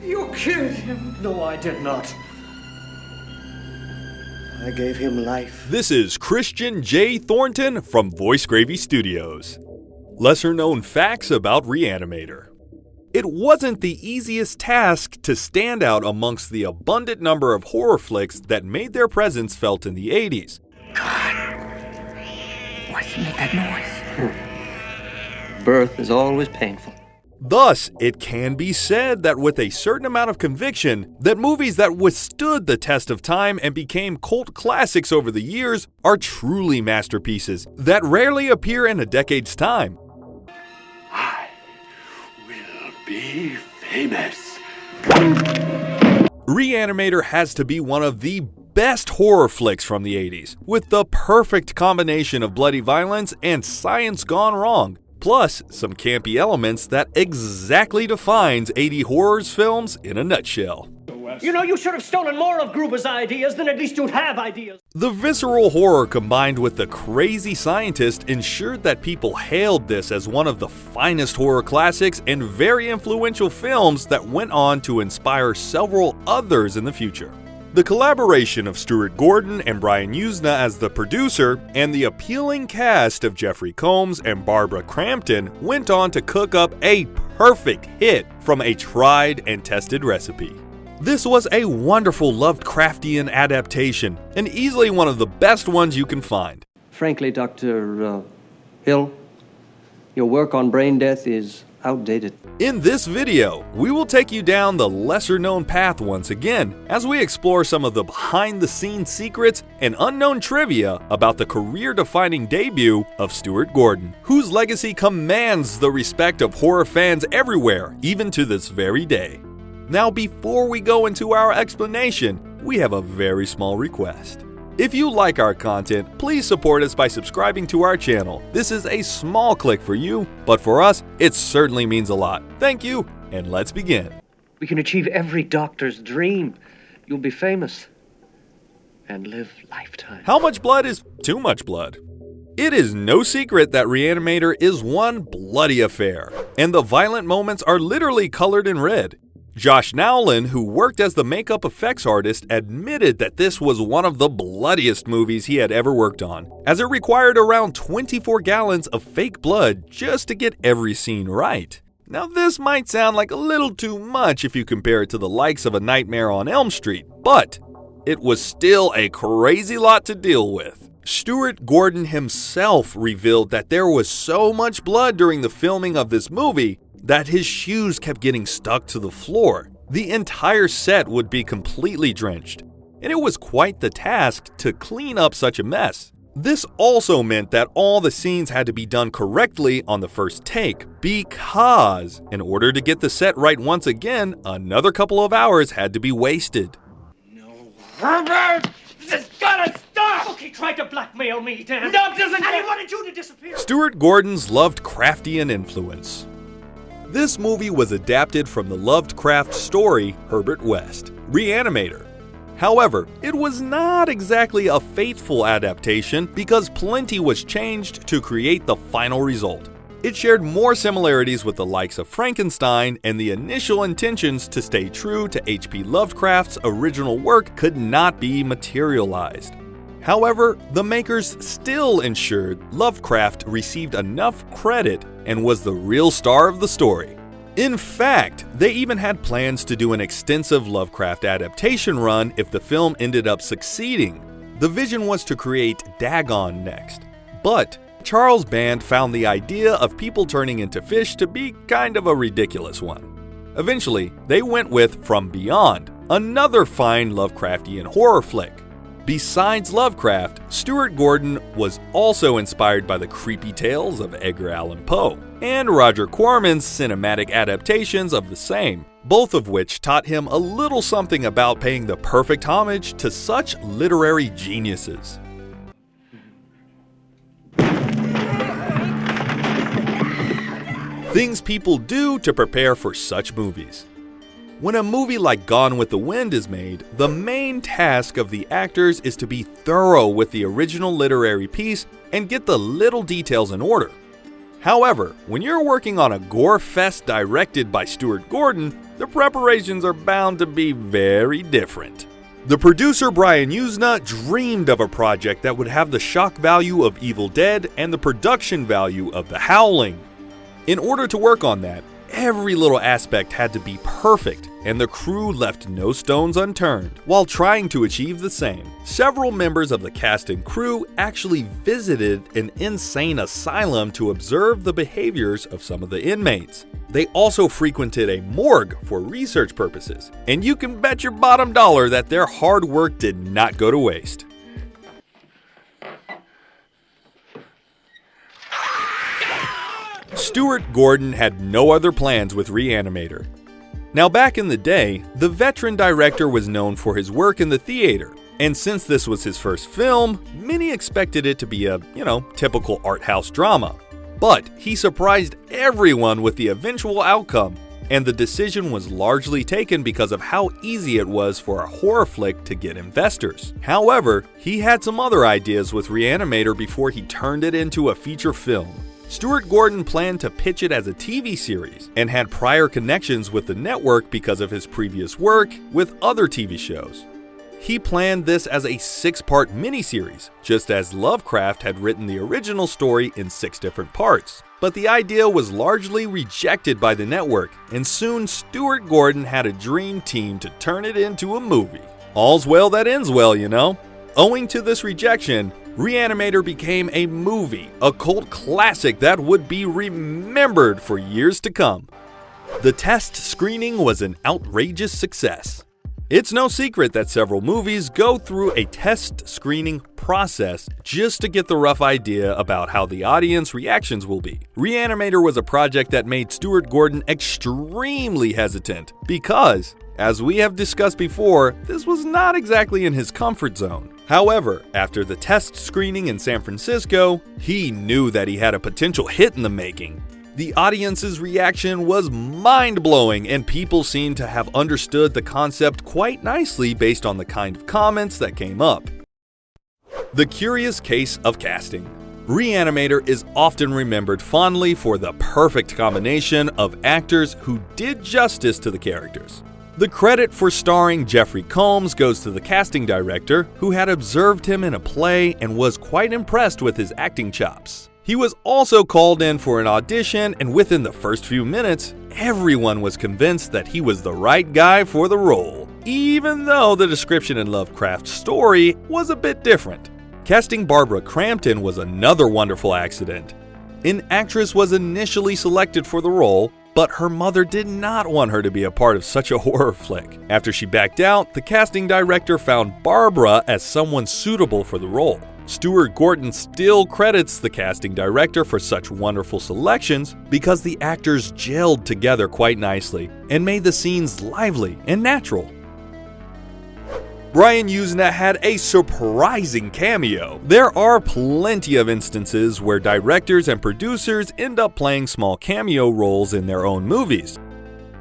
You killed him. No, I did not. I gave him life. This is Christian J. Thornton from Voice Gravy Studios. Lesser known facts about Re-Animator. It wasn't the easiest task to stand out amongst the abundant number of horror flicks that made their presence felt in the 80s. God. Why'd you make that noise? Birth is always painful. Thus, it can be said that with a certain amount of conviction, that movies that withstood the test of time and became cult classics over the years are truly masterpieces that rarely appear in a decade's time. I will be famous. Re-Animator has to be one of the best horror flicks from the 80s, with the perfect combination of bloody violence and science gone wrong. Plus, some campy elements that exactly defines 80 horrors films in a nutshell. You know, you should have stolen more of Gruber's ideas, then at least you'd have ideas. The visceral horror combined with the crazy scientist ensured that people hailed this as one of the finest horror classics and very influential films that went on to inspire several others in the future. The collaboration of Stuart Gordon and Brian Yuzna as the producer, and the appealing cast of Jeffrey Combs and Barbara Crampton went on to cook up a perfect hit from a tried and tested recipe. This was a wonderful Lovecraftian adaptation, and easily one of the best ones you can find. Frankly, Dr. Hill, your work on brain death is outdated. In this video, we will take you down the lesser-known path once again as we explore some of the behind-the-scenes secrets and unknown trivia about the career-defining debut of Stuart Gordon, whose legacy commands the respect of horror fans everywhere, even to this very day. Now, before we go into our explanation, we have a very small request. If you like our content, please support us by subscribing to our channel. This is a small click for you, but for us, it certainly means a lot. Thank you, and let's begin. We can achieve every doctor's dream. You'll be famous and live lifetime. How much blood is too much blood? It is no secret that Re-Animator is one bloody affair, and the violent moments are literally colored in red. Josh Nowlin, who worked as the makeup effects artist, admitted that this was one of the bloodiest movies he had ever worked on, as it required around 24 gallons of fake blood just to get every scene right. Now, this might sound like a little too much if you compare it to the likes of A Nightmare on Elm Street, but it was still a crazy lot to deal with. Stuart Gordon himself revealed that there was so much blood during the filming of this movie that his shoes kept getting stuck to the floor. The entire set would be completely drenched, and it was quite the task to clean up such a mess. This also meant that all the scenes had to be done correctly on the first take, because in order to get the set right once again, another couple of hours had to be wasted. No, Herbert! This has gotta stop! Look, he tried to blackmail me, Dan. No, doesn't. And he wanted you to disappear. Stuart Gordon's Lovecraftian influence. This movie was adapted from the Lovecraft story Herbert West, Re-Animator. However, it was not exactly a faithful adaptation because plenty was changed to create the final result. It shared more similarities with the likes of Frankenstein, and the initial intentions to stay true to H.P. Lovecraft's original work could not be materialized. However, the makers still ensured Lovecraft received enough credit and was the real star of the story. In fact, they even had plans to do an extensive Lovecraft adaptation run if the film ended up succeeding. The vision was to create Dagon next, but Charles Band found the idea of people turning into fish to be kind of a ridiculous one. Eventually, they went with From Beyond, another fine Lovecraftian horror flick. Besides Lovecraft, Stuart Gordon was also inspired by the creepy tales of Edgar Allan Poe and Roger Corman's cinematic adaptations of the same, both of which taught him a little something about paying the perfect homage to such literary geniuses. Things people do to prepare for such movies. When a movie like Gone with the Wind is made, the main task of the actors is to be thorough with the original literary piece and get the little details in order. However, when you're working on a gore fest directed by Stuart Gordon, the preparations are bound to be very different. The producer Brian Yuzna dreamed of a project that would have the shock value of Evil Dead and the production value of The Howling. In order to work on that, every little aspect had to be perfect, and the crew left no stones unturned. While trying to achieve the same, several members of the cast and crew actually visited an insane asylum to observe the behaviors of some of the inmates. They also frequented a morgue for research purposes, and you can bet your bottom dollar that their hard work did not go to waste. Stuart Gordon had no other plans with Re-Animator. Now, back in the day, the veteran director was known for his work in the theater, and since this was his first film, many expected it to be a, typical art house drama. But he surprised everyone with the eventual outcome, and the decision was largely taken because of how easy it was for a horror flick to get investors. However, he had some other ideas with Re-Animator before he turned it into a feature film. Stuart Gordon planned to pitch it as a TV series and had prior connections with the network because of his previous work with other TV shows. He planned this as a 6-part miniseries, just as Lovecraft had written the original story in 6 different parts. But the idea was largely rejected by the network, and soon Stuart Gordon had a dream team to turn it into a movie. All's well that ends well, Owing to this rejection, Re-Animator became a movie, a cult classic that would be remembered for years to come. The test screening was an outrageous success. It's no secret that several movies go through a test screening process just to get the rough idea about how the audience reactions will be. Re-Animator was a project that made Stuart Gordon extremely hesitant because, as we have discussed before, this was not exactly in his comfort zone. However, after the test screening in San Francisco, he knew that he had a potential hit in the making. The audience's reaction was mind-blowing, and people seemed to have understood the concept quite nicely based on the kind of comments that came up. The curious case of casting. Re-Animator is often remembered fondly for the perfect combination of actors who did justice to the characters. The credit for starring Jeffrey Combs goes to the casting director, who had observed him in a play and was quite impressed with his acting chops. He was also called in for an audition, and within the first few minutes, everyone was convinced that he was the right guy for the role, even though the description in Lovecraft's story was a bit different. Casting Barbara Crampton was another wonderful accident. An actress was initially selected for the role, but her mother did not want her to be a part of such a horror flick. After she backed out, the casting director found Barbara as someone suitable for the role. Stuart Gordon still credits the casting director for such wonderful selections because the actors gelled together quite nicely and made the scenes lively and natural. Brian Yuzna had a surprising cameo. There are plenty of instances where directors and producers end up playing small cameo roles in their own movies.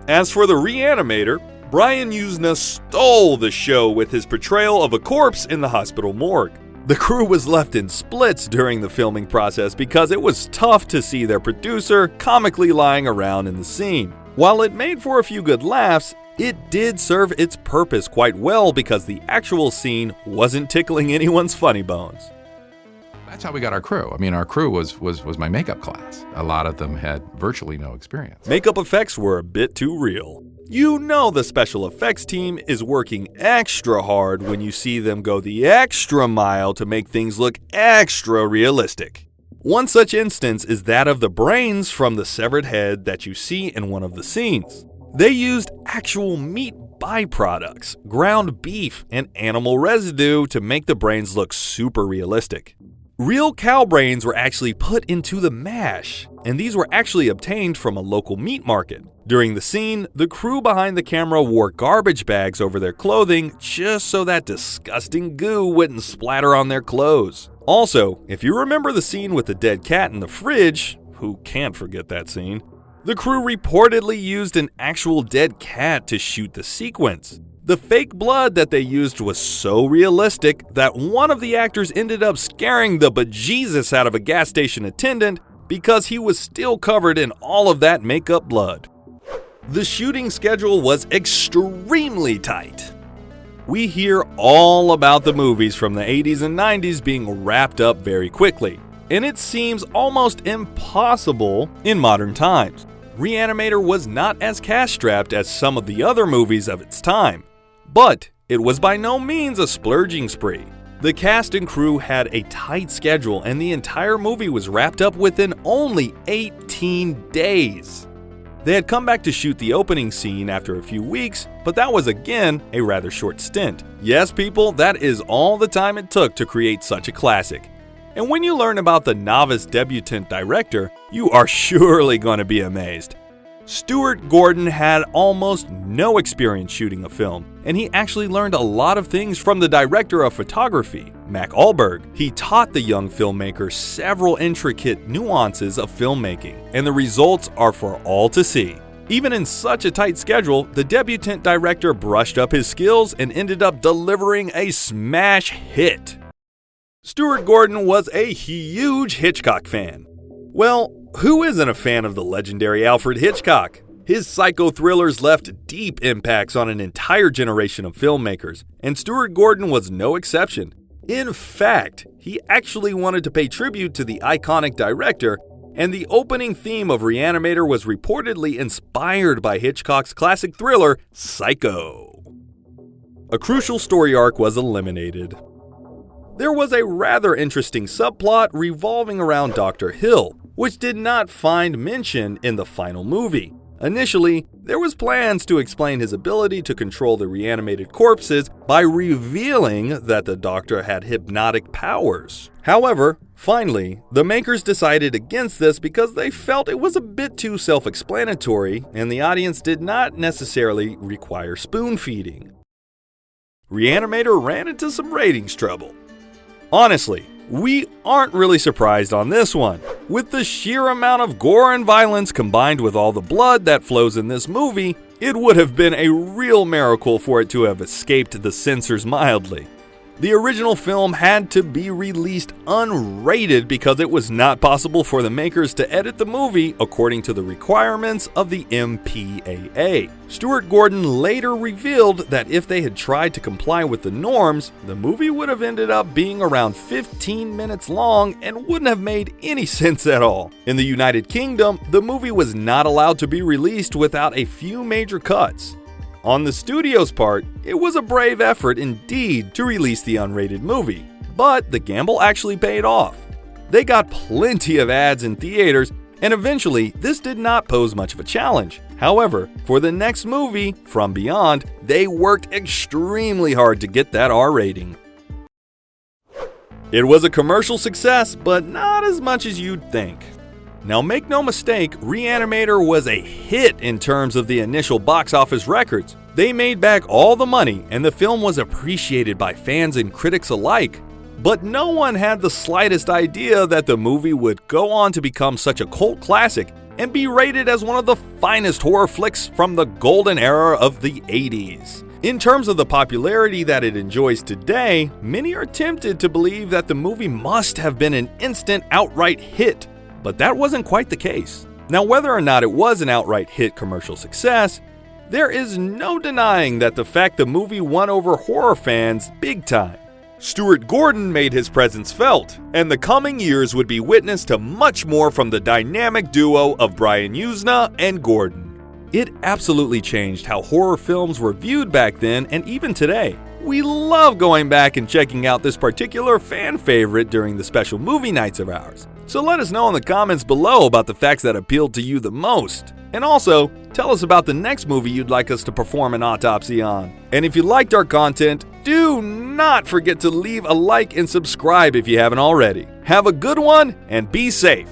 As for the Re-Animator, Brian Yuzna stole the show with his portrayal of a corpse in the hospital morgue. The crew was left in splits during the filming process because it was tough to see their producer comically lying around in the scene. While it made for a few good laughs, it did serve its purpose quite well because the actual scene wasn't tickling anyone's funny bones. That's how we got our crew. I mean, our crew was my makeup class. A lot of them had virtually no experience. Makeup effects were a bit too real. You know the special effects team is working extra hard when you see them go the extra mile to make things look extra realistic. One such instance is that of the brains from the severed head that you see in one of the scenes. They used actual meat byproducts, ground beef, and animal residue to make the brains look super realistic. Real cow brains were actually put into the mash, and these were actually obtained from a local meat market. During the scene, the crew behind the camera wore garbage bags over their clothing just so that disgusting goo wouldn't splatter on their clothes. Also, if you remember the scene with the dead cat in the fridge, who can't forget that scene, the crew reportedly used an actual dead cat to shoot the sequence. The fake blood that they used was so realistic that one of the actors ended up scaring the bejesus out of a gas station attendant because he was still covered in all of that makeup blood. The shooting schedule was extremely tight. We hear all about the movies from the 80s and 90s being wrapped up very quickly, and it seems almost impossible in modern times. Re-Animator was not as cash-strapped as some of the other movies of its time, but it was by no means a splurging spree. The cast and crew had a tight schedule, and the entire movie was wrapped up within only 18 days. They had come back to shoot the opening scene after a few weeks, but that was again a rather short stint. Yes, people, that is all the time it took to create such a classic. And when you learn about the novice debutant director, you are surely going to be amazed. Stuart Gordon had almost no experience shooting a film, and he actually learned a lot of things from the director of photography, Mac Ahlberg. He taught the young filmmaker several intricate nuances of filmmaking, and the results are for all to see. Even in such a tight schedule, the debutant director brushed up his skills and ended up delivering a smash hit. Stuart Gordon was a huge Hitchcock fan. Well, who isn't a fan of the legendary Alfred Hitchcock? His psycho thrillers left deep impacts on an entire generation of filmmakers, and Stuart Gordon was no exception. In fact, he actually wanted to pay tribute to the iconic director, and the opening theme of Re-Animator was reportedly inspired by Hitchcock's classic thriller, Psycho. A crucial story arc was eliminated. There was a rather interesting subplot revolving around Dr. Hill, which did not find mention in the final movie. Initially, there was plans to explain his ability to control the reanimated corpses by revealing that the Doctor had hypnotic powers. However, finally, the makers decided against this because they felt it was a bit too self-explanatory and the audience did not necessarily require spoon-feeding. Re-Animator ran into some ratings trouble. Honestly, we aren't really surprised on this one. With the sheer amount of gore and violence combined with all the blood that flows in this movie, it would have been a real miracle for it to have escaped the censors mildly. The original film had to be released unrated because it was not possible for the makers to edit the movie according to the requirements of the MPAA. Stuart Gordon later revealed that if they had tried to comply with the norms, the movie would have ended up being around 15 minutes long and wouldn't have made any sense at all. In the United Kingdom, the movie was not allowed to be released without a few major cuts. On the studio's part, it was a brave effort indeed to release the unrated movie, but the gamble actually paid off. They got plenty of ads in theaters, and eventually this did not pose much of a challenge. However, for the next movie, From Beyond, they worked extremely hard to get that R rating. It was a commercial success, but not as much as you'd think. Now make no mistake, Re-Animator was a hit in terms of the initial box office records. They made back all the money and the film was appreciated by fans and critics alike. But no one had the slightest idea that the movie would go on to become such a cult classic and be rated as one of the finest horror flicks from the golden era of the 80s. In terms of the popularity that it enjoys today, many are tempted to believe that the movie must have been an instant outright hit. But that wasn't quite the case. Now, whether or not it was an outright hit commercial success, there is no denying that the fact the movie won over horror fans big time. Stuart Gordon made his presence felt, and the coming years would be witness to much more from the dynamic duo of Brian Yuzna and Gordon. It absolutely changed how horror films were viewed back then and even today. We love going back and checking out this particular fan favorite during the special movie nights of ours. So let us know in the comments below about the facts that appealed to you the most. And also, tell us about the next movie you'd like us to perform an autopsy on. And if you liked our content, do not forget to leave a like and subscribe if you haven't already. Have a good one and be safe.